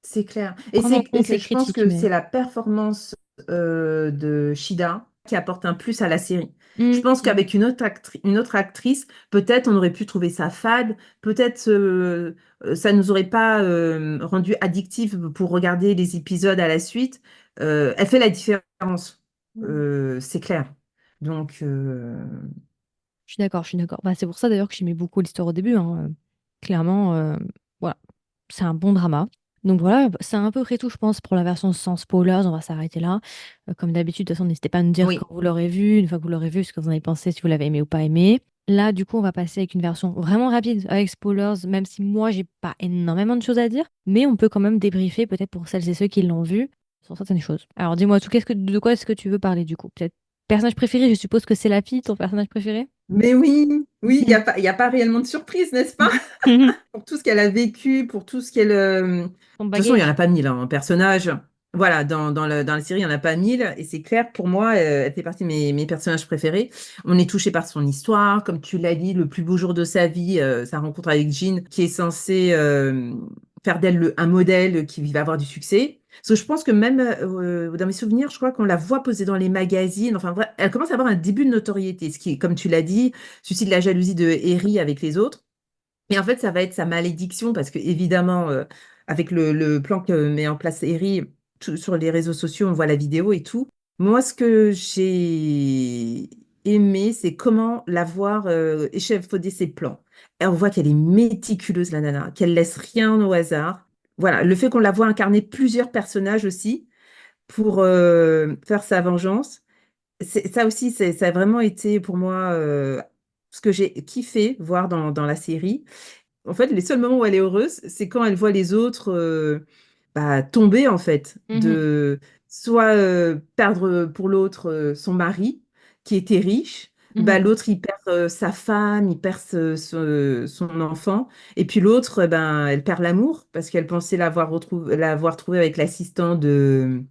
C'est clair. Prendre en Et compte les je pense critiques, que mais... c'est la performance de Shida qui apporte un plus à la série. Je pense Mhm. qu'avec une autre actrice, peut-être on aurait pu trouver ça fade, peut-être ça nous aurait pas rendu addictif pour regarder les épisodes à la suite. Elle fait la différence, c'est clair. Donc, Je suis d'accord, je suis d'accord. Bah, c'est pour ça d'ailleurs que j'aimais beaucoup l'histoire au début, hein. Clairement, voilà, c'est un bon drama. Donc voilà, c'est un peu près tout, je pense, pour la version sans spoilers. On va s'arrêter là. Comme d'habitude, de toute façon, n'hésitez pas à nous dire quand oui. vous l'aurez vu, une fois que vous l'aurez vu, ce que vous en avez pensé, si vous l'avez aimé ou pas aimé. Là, du coup, on va passer avec une version vraiment rapide, avec spoilers, même si moi, j'ai pas énormément de choses à dire, mais on peut quand même débriefer, peut-être pour celles et ceux qui l'ont vu, sur certaines choses. Alors, dis-moi tout, de quoi est-ce que tu veux parler du coup? Peut-être personnage préféré, je suppose que c'est la fille, ton personnage préféré? Mais oui, oui, il y a pas réellement de surprise, n'est-ce pas? Pour tout ce qu'elle a vécu, pour tout ce qu'elle... De Ton toute façon, il n'y en a bagage. pas mille, hein, en personnage. Voilà, dans la série, il n'y en a pas mille. Et c'est clair, pour moi, elle fait partie de mes personnages préférés. On est touché par son histoire. Comme tu l'as dit, le plus beau jour de sa vie, sa rencontre avec Jean, qui est censé faire d'elle un modèle qui va avoir du succès. Parce que je pense que même dans mes souvenirs, je crois qu'on la voit poser dans les magazines. Enfin, bref, elle commence à avoir un début de notoriété, ce qui, comme tu l'as dit, suscite la jalousie de Harry avec les autres. Et en fait, ça va être sa malédiction parce que, évidemment, avec le plan que met en place Eri sur les réseaux sociaux, on voit la vidéo et tout. Moi, ce que j'ai aimé, c'est comment la voir échafauder ses plans. Et on voit qu'elle est méticuleuse, la nana, qu'elle laisse rien au hasard. Voilà, le fait qu'on la voit incarner plusieurs personnages aussi pour faire sa vengeance, ça aussi, ça a vraiment été pour moi ce que j'ai kiffé voir dans la série. En fait, les seuls moments où elle est heureuse, c'est quand elle voit les autres tomber, en fait, Mhm, de soit perdre pour l'autre son mari, qui était riche, mhm. l'autre, il perd sa femme, il perd son enfant, et puis l'autre, elle perd l'amour, parce qu'elle pensait l'avoir trouvé avec l'assistant de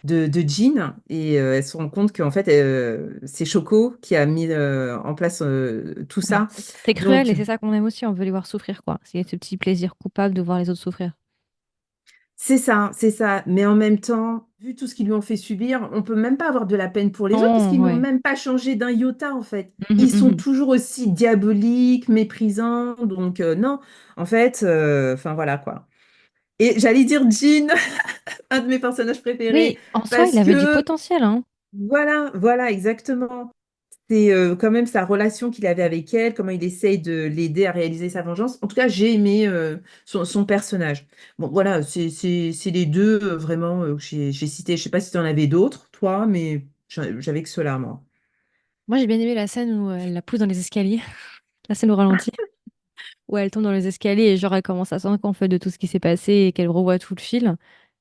Jean, et elle se rend compte qu'en fait, c'est Choco qui a mis en place tout Ouais. ça. C'est cruel et Donc, c'est ça qu'on aime aussi, on veut les voir souffrir, quoi. C'est ce petit plaisir coupable de voir les autres souffrir. c'est ça, c'est ça. Mais en même temps, vu tout ce qu'ils lui ont fait subir, on peut même pas avoir de la peine pour les autres parce Oh, qu'ils n'ont ouais. même pas changé d'un iota en fait. Mhm, Ils sont mhm. toujours aussi diaboliques, méprisants. Donc non, en fait, enfin voilà quoi. Et j'allais dire Jean, un de mes personnages préférés, Oui, en soi, il parce avait du que potentiel, hein. voilà, exactement. C'est quand même sa relation qu'il avait avec elle, comment il essaye de l'aider à réaliser sa vengeance. En tout cas, j'ai aimé son personnage. Bon, voilà, c'est les deux vraiment que j'ai cités. Je sais pas si tu en avais d'autres, toi, mais j'avais que ceux-là, moi. Moi, j'ai bien aimé la scène où elle la pousse dans les escaliers. La scène au ralenti. Où elle tombe dans les escaliers et genre elle commence à s'en fait de tout ce qui s'est passé et qu'elle revoit tout le fil.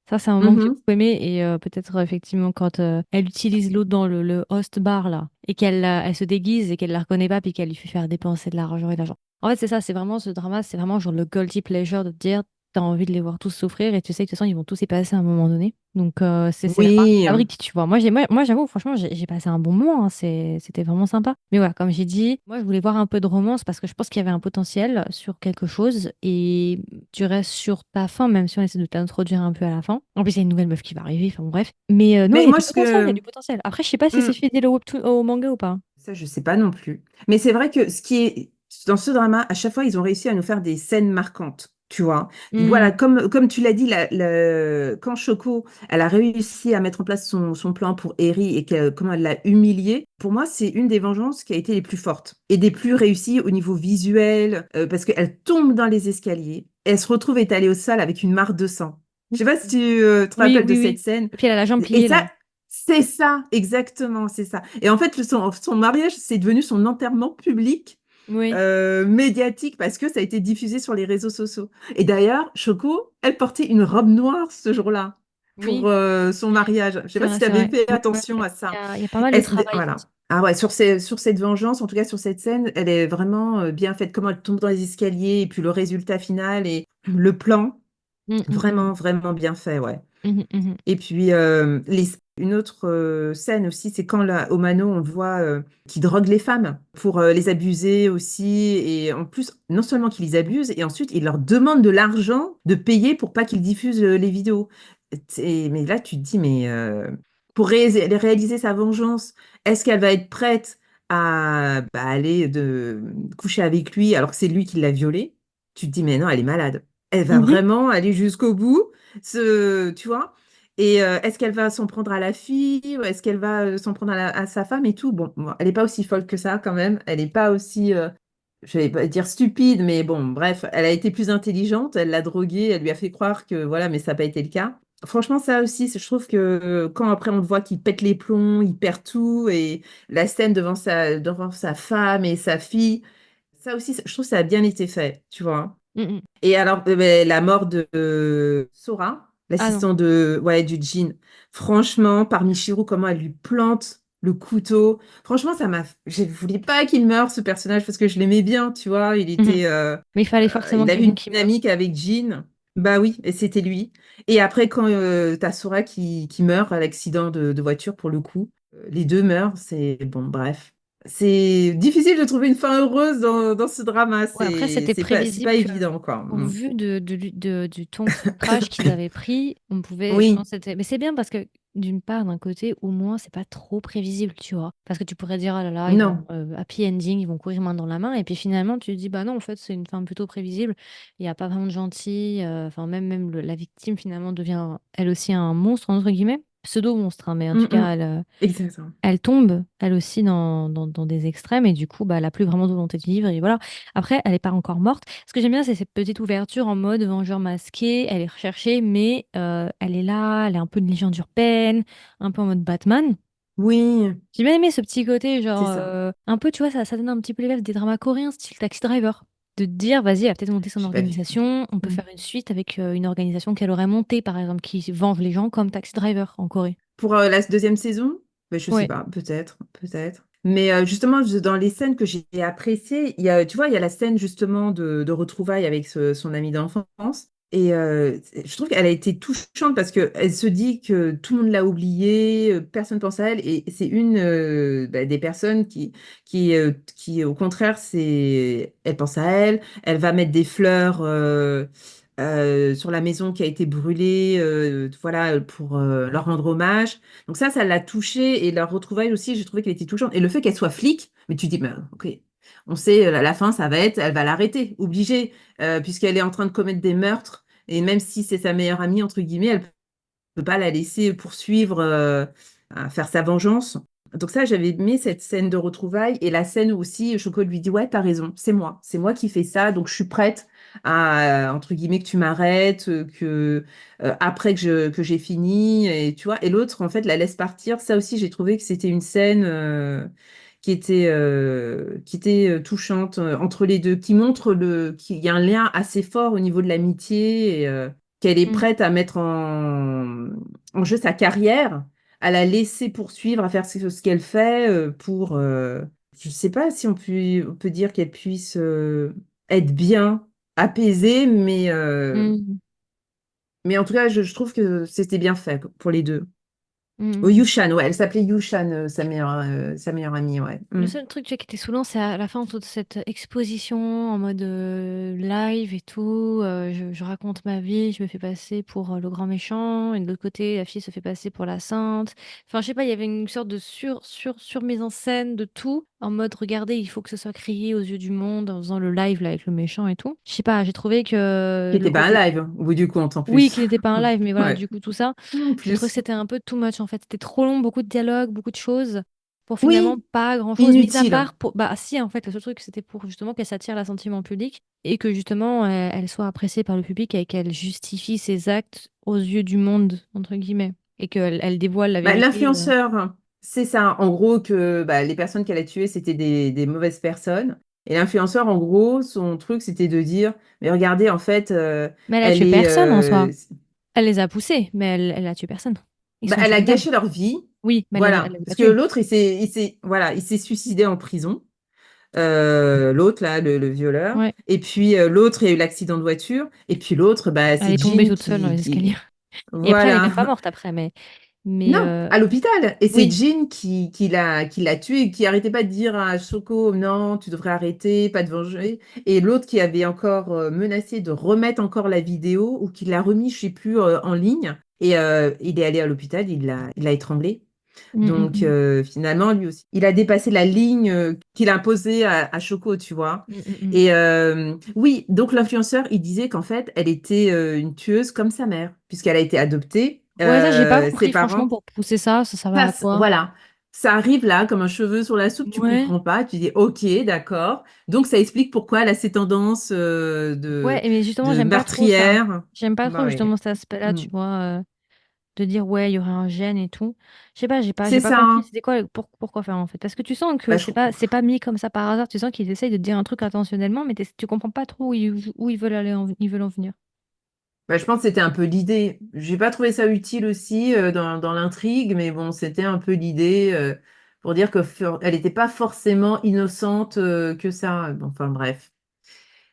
Ça, c'est un moment que j'ai Mhm. beaucoup aimé et peut-être effectivement quand elle utilise l'autre dans le host bar là et elle se déguise et qu'elle la reconnaît pas puis qu'elle lui fait faire dépenser de l'argent et de l'argent. En fait, c'est ça, c'est vraiment ce drama, c'est vraiment genre le guilty pleasure de te dire t'as envie de les voir tous souffrir et tu sais que de toute façon ils vont tous y passer à un moment donné. Donc c'est la marque de Oui, fabrique, tu vois. Moi j'avoue, franchement, j'ai passé un bon moment, hein. C'était vraiment sympa. Mais voilà, comme j'ai dit, moi je voulais voir un peu de romance parce que je pense qu'il y avait un potentiel sur quelque chose et tu restes sur ta fin, même si on essaie de t'introduire un peu à la fin. En plus, il y a une nouvelle meuf qui va arriver, enfin bon, bref. Mais non, il mais y a moi, du potentiel, il y a du potentiel. Après, je sais pas si c'est hmm, fidèle au manga ou pas. ça, je sais pas non plus. Mais c'est vrai que ce qui est dans ce drama, à chaque fois, ils ont réussi à nous faire des scènes marquantes. Tu vois, voilà, Hmm. comme tu l'as dit, quand Shoko, elle a réussi à mettre en place son plan pour Eri et comment elle l'a humilié, pour moi, c'est une des vengeances qui a été les plus fortes et des plus réussies au niveau visuel, parce qu'elle tombe dans les escaliers, et elle se retrouve étalée au sol avec une mare de sang. Je sais pas si tu te Oui, rappelles de oui, cette oui. scène. Et puis elle a la jambe Et pliée ça, là. c'est ça, exactement, c'est ça. Et en fait, son mariage, c'est devenu son enterrement public, Oui. médiatique, parce que ça a été diffusé sur les réseaux sociaux. Et d'ailleurs, Choco, elle portait une robe noire ce jour-là. pour Oui, son mariage. Je sais c'est pas si vrai, tu c'est avais vrai. fait Ouais, ouais, attention ouais. à ça. Il y a pas mal de travail Voilà. effectivement. Ah ouais, sur cette vengeance, en tout cas sur cette scène, elle est vraiment bien faite. Comment elle tombe dans les escaliers et puis le résultat final et le plan, Mm, mm, mm. vraiment, vraiment bien fait, ouais. Mhm, mhm. Et puis, une autre scène aussi, c'est quand là, au Mano, on voit qu'il drogue les femmes pour les abuser aussi. Et en plus, non seulement qu'il les abuse, et ensuite, il leur demande de l'argent de payer pour pas qu'ils diffusent les vidéos. Mais là, tu te dis, mais pour réaliser sa vengeance, est-ce qu'elle va être prête à aller coucher avec lui alors que c'est lui qui l'a violée? Tu te dis, mais non, elle est malade. Elle va Mhm. vraiment aller jusqu'au bout, tu vois? Et est-ce qu'elle va s'en prendre à la fille ou est-ce qu'elle va s'en prendre à sa femme et tout? Bon, elle n'est pas aussi folle que ça quand même. Elle n'est pas aussi, je vais pas dire stupide, mais bon, bref, elle a été plus intelligente. Elle l'a droguée, elle lui a fait croire que voilà, mais ça n'a pas été le cas. Franchement, ça aussi, je trouve que quand après on le voit qu'il pète les plombs, il perd tout et la scène devant sa femme et sa fille, ça aussi, je trouve que ça a bien été fait, tu vois. Mhm. Et alors, ben, la mort de Sora, Ah non. l'assistant ouais, du Jin, franchement, par Michiru, comment elle lui plante le couteau. Franchement, je voulais pas qu'il meure, ce personnage, parce que je l'aimais bien, tu vois. Mhm. Mais il fallait forcément Il avait une quelqu'un qui meure. dynamique avec Jin. Bah oui, et c'était lui. Et après, quand t'as Sora qui meurt à l'accident de voiture, pour le coup, les deux meurent, c'est... Bon, bref. C'est difficile de trouver une fin heureuse dans ce drama. Ouais, après, c'était C'est pas prévisible que, évident, quoi. au Mm. vu du ton de centrage qu'ils avaient pris, on pouvait, je Oui, pense, que c'était. Mais c'est bien parce que, d'une part, d'un côté, au moins, c'est pas trop prévisible, tu vois. Parce que tu pourrais dire, ah là là, ils vont non. happy ending, ils vont courir main dans la main, et puis finalement, tu te dis, bah non, en fait, c'est une fin plutôt prévisible. Il n'y a pas vraiment de gentil. Enfin, même la victime, finalement, devient elle aussi un monstre, entre guillemets. Pseudo-monstre, hein, mais en Mm, tout cas, mm. Exactement. elle tombe, elle aussi, dans des extrêmes, et du coup, bah, elle n'a plus vraiment de volonté de vivre, et voilà. Après, elle n'est pas encore morte. Ce que j'aime bien, c'est cette petite ouverture en mode vengeur masqué, elle est recherchée, mais elle est là, elle est un peu une légende urbaine, un peu en mode Batman. Oui, J'ai bien aimé ce petit côté, genre, c'est ça. un peu, tu vois, ça donne un petit peu les vibes des dramas coréens, style Taxi Driver. De te dire, vas-y, elle va peut-être monter son J'ai pas vu. organisation, on peut Mm. faire une suite avec une organisation qu'elle aurait montée, par exemple, qui venge les gens comme Taxi Driver en Corée. Pour la deuxième saison, ben, je sais Ouais. pas, peut-être, peut-être. Mais justement, dans les scènes que j'ai appréciées, tu vois, il y a la scène justement de retrouvailles avec son ami d'enfance. Et je trouve qu'elle a été touchante parce qu'elle se dit que tout le monde l'a oubliée, personne pense à elle. Et c'est une des personnes qui, au contraire, elle pense à elle. Elle va mettre des fleurs sur la maison qui a été brûlée, voilà, pour leur rendre hommage. Donc ça l'a touchée et leur retrouvaille aussi, j'ai trouvé qu'elle était touchante. Et le fait qu'elle soit flic, mais tu dis, mais, ok, on sait, la fin, ça va être, elle va l'arrêter, obligée, puisqu'elle est en train de commettre des meurtres. Et même si c'est sa meilleure amie, entre guillemets, elle peut pas la laisser poursuivre, à faire sa vengeance. Donc ça, j'avais aimé cette scène de retrouvailles et la scène où aussi Choco lui dit, ouais, t'as raison, c'est moi qui fais ça, donc je suis prête à, entre guillemets, que tu m'arrêtes, que après que j'ai fini, et tu vois, et l'autre, en fait, la laisse partir. Ça aussi, j'ai trouvé que c'était une scène qui était touchante entre les deux, qui montre qu'il y a un lien assez fort au niveau de l'amitié et qu'elle est Mm. prête à mettre en jeu sa carrière, à la laisser poursuivre, à faire ce qu'elle fait pour, je ne sais pas si on peut dire qu'elle puisse être bien, apaisée, Mm. mais en tout cas, je trouve que c'était bien fait pour les deux. Oh, Mm. Yushan, ouais, elle s'appelait Yushan, sa meilleure amie, ouais. Le Mm. seul truc tu sais, qui était saoulant, c'est à la fin toute cette exposition en mode live et tout. Je raconte ma vie, je me fais passer pour le grand méchant, et de l'autre côté, la fille se fait passer pour la sainte. Enfin, je sais pas, il y avait une sorte de sur mise en scène de tout, en mode regardez, il faut que ce soit crié aux yeux du monde en faisant le live là avec le méchant et tout. Je sais pas, j'ai trouvé Qui que le n'était pas un côté. live, au bout du compte, en Oui, plus. qui n'était pas un live, mais voilà, Ouais, du coup, tout ça, en j'ai trouvé que plus. c'était un peu too much en fait. C'était trop long, beaucoup de dialogues, beaucoup de choses, pour finalement Oui, pas grand-chose, mis à inutile. part pour. Bah, si, en fait, le seul truc, c'était pour justement qu'elle s'attire l'assentiment public et que justement, elle soit appréciée par le public et qu'elle justifie ses actes aux yeux du monde, entre guillemets, et qu'elle dévoile la Bah, vérité. l'influenceur, c'est ça. En gros, que bah, les personnes qu'elle a tuées, c'était des mauvaises personnes. Et l'influenceur, en gros, son truc, c'était de dire, mais regardez, en fait, Mais elle a elle tué est... personne en soi. Elle les a poussés, mais elle a tué personne. Ils Bah, sont elle a indemnes. gâché leur vie. Oui, mais elle Voilà. les a pas Parce que tués. l'autre, voilà, il s'est suicidé en prison. L'autre, là, le violeur. Ouais. Et puis l'autre, il y a eu l'accident de voiture. Et puis l'autre, bah, Elle c'est est tombée Jean toute seule dans les escaliers. Et après, elle est Voilà. même pas morte après, mais Non, à l'hôpital. Et c'est oui. Jean qui l'a tué, qui arrêtait pas de dire à Choco, non, tu devrais arrêter, pas de venger. Et l'autre qui avait encore menacé de remettre encore la vidéo ou qui l'a remis, je sais plus, en ligne. Et il est allé à l'hôpital, il l'a étranglé. Mm, mm, Donc mm. finalement, lui aussi, il a dépassé la ligne qu'il a imposée à Choco, tu vois. Mm, mm, mm. Et oui, donc l'influenceur, il disait qu'en fait, elle était une tueuse comme sa mère, puisqu'elle a été adoptée. Ouais, ça, j'ai pas Ses compris, franchement, parents pour pousser ça, ça va à quoi? voilà, ça arrive là comme un cheveu sur la soupe, tu Ouais. comprends pas, tu dis ok, d'accord. Donc ça explique pourquoi elle a ces tendances Ouais, mais justement, de j'aime pas trop ça. meurtrière. J'aime pas trop Bah oui. justement cet aspect-là, Mm. tu vois, de dire ouais, il y aurait un gène et tout. Je sais pas, j'ai C'est pas ça, compris hein. c'était quoi, pourquoi faire en fait. Parce que tu sens que Bah, c'est pas mis comme ça par hasard. Tu sens qu'ils essayent de te dire un truc intentionnellement, mais tu comprends pas trop où ils veulent aller, ils veulent en venir. je pense que c'était un peu l'idée. J'ai pas trouvé ça utile aussi dans l'intrigue, mais bon, c'était un peu l'idée pour dire elle n'était pas forcément innocente que ça. Bon, enfin bref.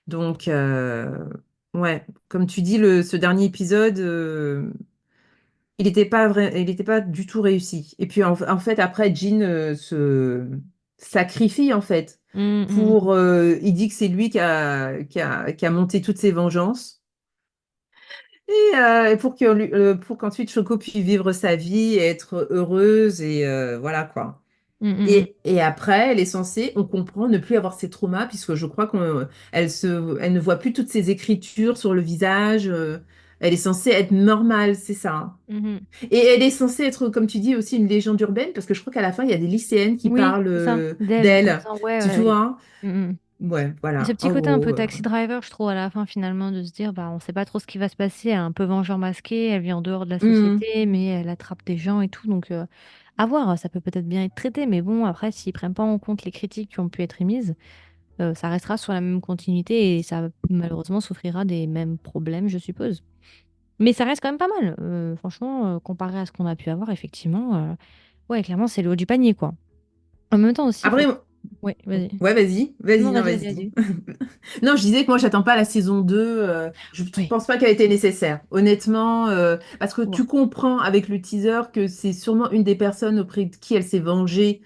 Donc, ouais, comme tu dis, ce dernier épisode. Il était pas du tout réussi. Et puis en fait, après, Jean se sacrifie en fait Hum, hum, hum. pour. Il dit que c'est lui qui a monté toutes ses vengeances et pour qu'ensuite Choco puisse vivre sa vie et être heureuse et voilà quoi. Hum, hum, hum. Et après, elle est censée, on comprend, ne plus avoir ses traumas puisque je crois elle ne voit plus toutes ses écritures sur le visage. Elle est censée être normale, c'est ça, hein. Mhm. Mhm. Et elle est censée être, comme tu dis, aussi une légende urbaine, parce que je crois qu'à la fin, il y a des lycéennes qui Oui, parlent c'est ça, d'elle, en d'elle. disant ouais. Tu vois? Hum, hum. Ouais, Et ce voilà. petit En côté un gros. peu taxi driver, je trouve, à la fin, finalement, de se dire, bah, on sait pas trop ce qui va se passer, elle est un peu vengeur masqué, elle vit en dehors de la Hmm. société, mais elle attrape des gens et tout, donc à voir, ça peut peut-être bien être traité, mais bon, après, s'ils prennent pas en compte les critiques qui ont pu être émises, ça restera sur la même continuité et ça, malheureusement, souffrira des mêmes problèmes, je suppose. Mais ça reste quand même pas mal, franchement, comparé à ce qu'on a pu avoir, effectivement, ouais, clairement, c'est le haut du panier, quoi. En même temps aussi, il faut... Après, Ouais, vas-y. ouais, vas-y, Non, vas-y, non, vas-y, vas-y, vas-y, dis. vas-y. Non, je disais que moi, j'attends pas la saison 2. Je Oui. pense pas qu'elle était nécessaire, honnêtement, parce que Ouais. tu comprends avec le teaser que c'est sûrement une des personnes auprès de qui elle s'est vengée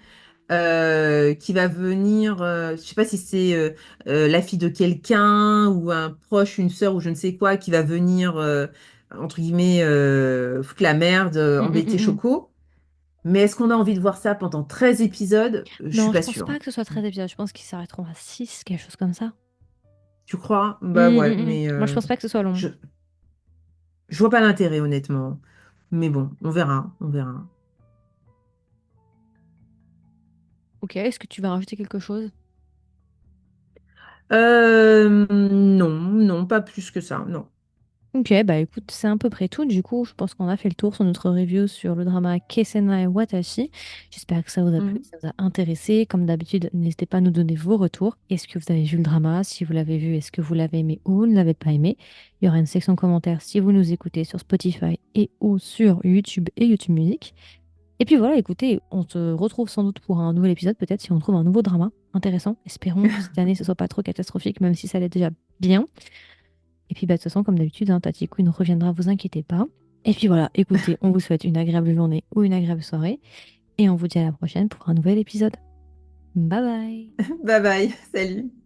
qui va venir, je sais pas si c'est la fille de quelqu'un ou un proche, une sœur ou je ne sais quoi, qui va venir, entre guillemets, foutre la merde, Mm, mm, embêter mm, mm. Choco. Mais est-ce qu'on a envie de voir ça pendant 13 épisodes? Je suis Non, je pas pense sûre. pas que ce soit très épisode. Je pense qu'ils s'arrêteront à 6, quelque chose comme ça. Tu crois? Bah Mm, ouais, mm, mm. mais Moi, je pense pas que ce soit long. je, je vois pas l'intérêt, honnêtement. Mais bon, on verra, on verra. Ok, est-ce que tu vas rajouter quelque chose? Non, non, pas plus que ça, non. Ok, bah écoute, c'est à peu près tout. Du coup, je pense qu'on a fait le tour sur notre review sur le drama Kesenai Watashi. J'espère que ça vous a plu, Mhm. que ça vous a intéressé. Comme d'habitude, n'hésitez pas à nous donner vos retours. Est-ce que vous avez vu le drama? Si vous l'avez vu, est-ce que vous l'avez aimé ou vous ne l'avez pas aimé? Il y aura une section commentaires si vous nous écoutez sur Spotify et ou sur YouTube et YouTube Music. Et puis voilà, écoutez, on se retrouve sans doute pour un nouvel épisode, peut-être si on trouve un nouveau drama intéressant. Espérons que cette année ce soit pas trop catastrophique, même si ça l'est déjà bien. Et puis bah, de toute façon, comme d'habitude, hein, Tati Queen reviendra, vous inquiétez pas. Et puis voilà, écoutez, on vous souhaite une agréable journée ou une agréable soirée. Et on vous dit à la prochaine pour un nouvel épisode. Bye bye! Bye bye, salut.